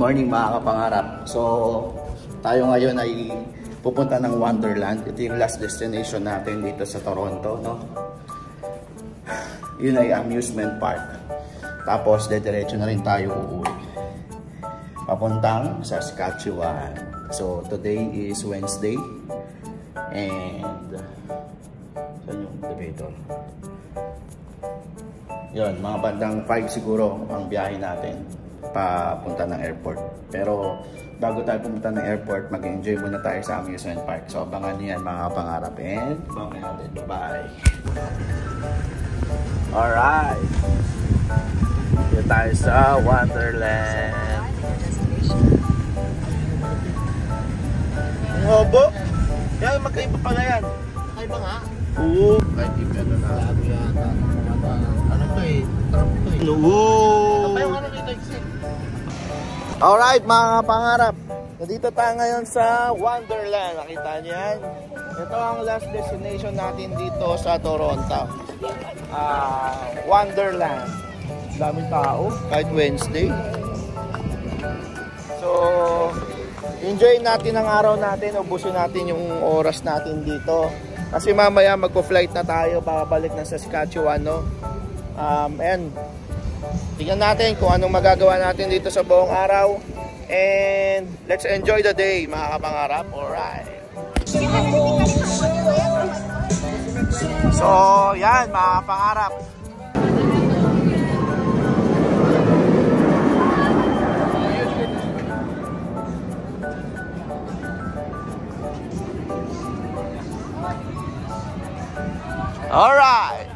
morning mga kapangarap. So, tayo ngayon ay pupunta ng Wonderland. Ito yung last destination natin dito sa Toronto, no? Yun ay amusement park. Tapos, dediretso na rin tayo uuwi. Papuntang Saskatchewan. So, today is Wednesday. And, saan yung elevator? Yun, mga bandang 5 siguro ang biyahe natin papunta ng airport. Pero bago tayo pumunta ng airport, mag-enjoy muna tayo sa amusement park. So abangan niyo yan mga kapangarap. And abangan natin. Bye-bye! Alright! Dito tayo sa Wonderland. Ang hobo! Yan, magkaiba pala yan. Magkaiba nga? Oo. Kahit iba na na. Lago yata. Ano to eh? Trump to eh. Oo. Kapay yung ano dito exit. Alright mga pangarap. Nandito tayo ngayon sa Wonderland. Nakita niyo yan? Ito ang last destination natin dito sa Toronto. Wonderland. Daming tao. Kahit Wednesday. So, enjoy natin ang araw natin. Ubusin natin yung oras natin dito. Kasi mamaya magpo-flight na tayo. Babalik na sa Saskatchewan, no? And tingnan natin kung anong magagawa natin dito sa buong araw. And let's enjoy the day, mga kapangarap. Alright. So, yan, mga kapangarap. Alright.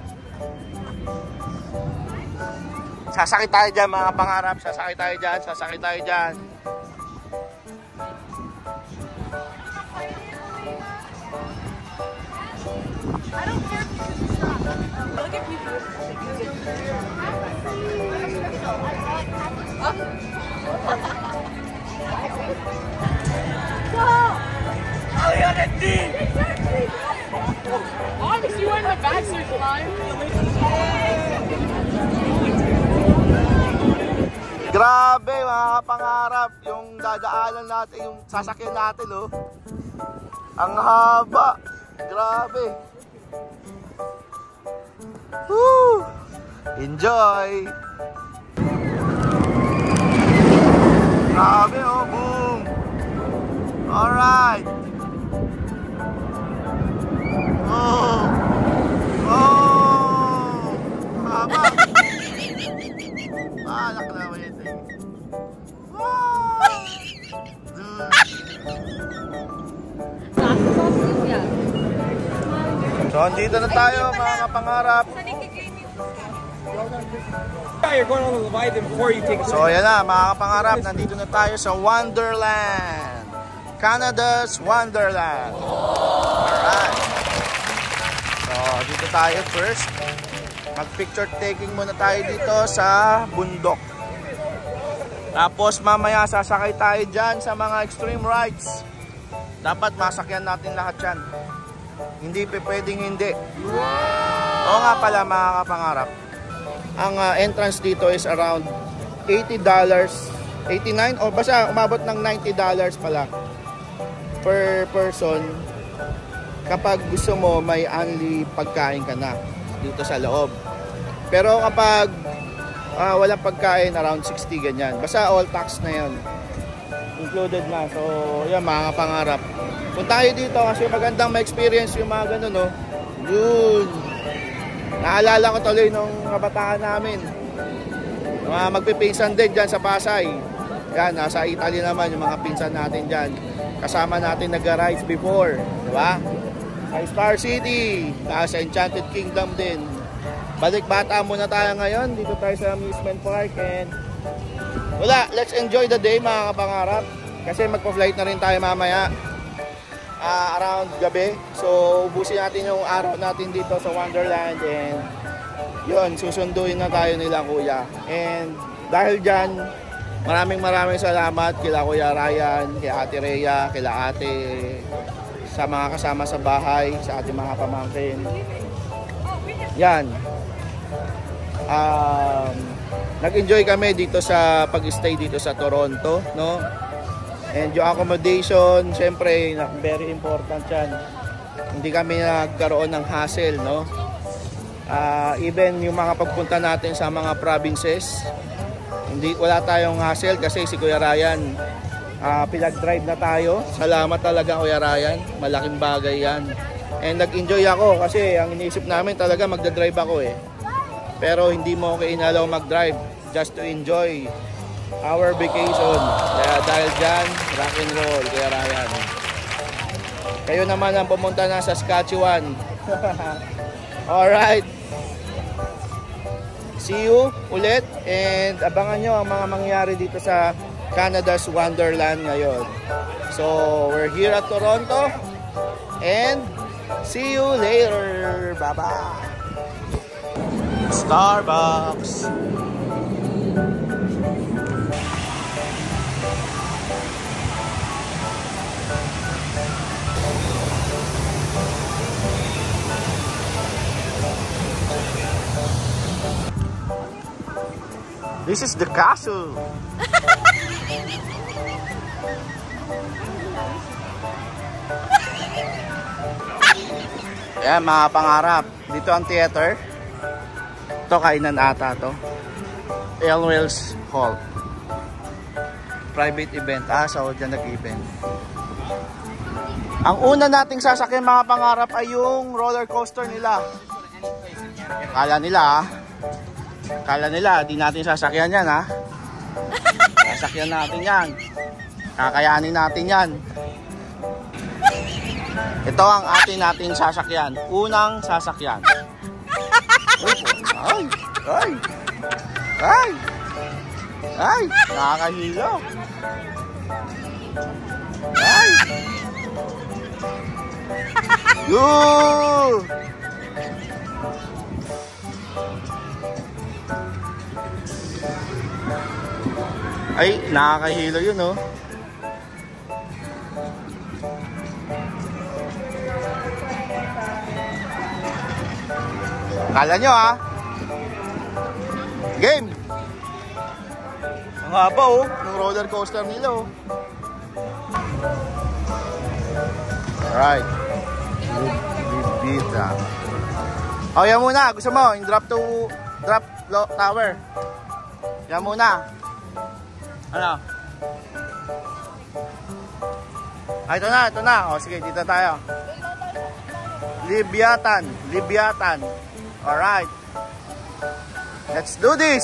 Sasakit tayo dyan mga pangarap. Sasakit tayo dyan. Sasakit tayo dyan. Obviously, you weren't in the back so fine. Grabe mga pangarap, yung dadaanan natin, yung sasakyan natin, oh. Ang haba. Grabe. Woo! Enjoy. Grabe, oh, boom. Alright. Oh. Oh. Haba. Anak na mo yun. So, andito na tayo mga kapangarap. So, ayan na mga kapangarap. Nandito na tayo sa Wonderland. Canada's Wonderland. Alright. So, dito tayo first. Mag-picture taking muna tayo dito sa bundok. Tapos mamaya sasakay tayo dyan sa mga extreme rides. Dapat masakyan natin lahat yan. Hindi pwedeng hindi. Oo nga pala mga kapangarap. Ang entrance dito is around $80, 89 o basta umabot ng $90 pala per person. Kapag gusto mo may only pagkain ka na dito sa loob. Pero kapag walang pagkain, around 60 ganyan. Basta all tax na yan. Included na. So, yan mga pangarap. Kung tayo dito kasi magandang ma-experience yung mga ganun, no? Yun. Naalala ko tuloy nung kabataan namin. Mga magpipinsan din dyan sa Pasay. Yan, nasa Italy naman yung mga pinsan natin dyan. Kasama natin nag-rides before. Diba? Sa Star City, sa Enchanted Kingdom din. Balik bata muna tayo ngayon. Dito tayo sa amusement park. And wala, let's enjoy the day mga kapangarap. Kasi magpa-flight na rin tayo mamaya. Around gabi. So, ubusin natin yung araw natin dito sa Wonderland. And yun, susunduin na tayo nila kuya. And dahil dyan, maraming salamat kila Kuya Ryan, kila Ate Rhea, kila Ate, sa mga kasama sa bahay, sa ating mga pamangkin. Yan. nag-enjoy kami dito sa pag-stay dito sa Toronto, no? And yung accommodation, syempre, very important yan. Hindi kami nagkaroon ng hassle, no? Even yung mga pagpunta natin sa mga provinces, wala tayong hassle kasi si Kuya Ryan, pinag-drive na tayo. Salamat talaga Kuya Ryan, malaking bagay yan. And nag-enjoy ako kasi ang iniisip namin talaga magdadrive ako eh. Pero hindi mo ako inalaw mag-drive just to enjoy our vacation. Kaya dahil dyan, rock and roll, Kuya Ryan. Kayo naman ang pumunta na sa Saskatchewan. Alright. See you ulit. And abangan nyo ang mga mangyari dito sa Canada's Wonderland ngayon. So, we're here at Toronto. And see you later. Bye-bye. Starbucks. This is the castle. Yan mga pangarap. Dito ang theater. Ito kainan ata to. Elwell's Hall. Private event. So dyan nag-event. Ang una nating sasakyan mga pangarap ay yung roller coaster nila. Kala nila di natin sasakyan yan ha. Sasakyan natin yan. Kakayanin natin yan. Ito ang nating sasakyan. Unang sasakyan. Ay, nakakahilo. Ay. Yoo! Ay, nakakahilo yun, oh. Kala nyo, ha? Game! Ang haba, oh. Ng roller coaster nila, oh. Alright. Bibita. Oh, yan muna. Gusto mo, yung drop tower. Yan muna. Ano? Ito na. O, sige, dito tayo. Leviathan. Alright. Let's do this!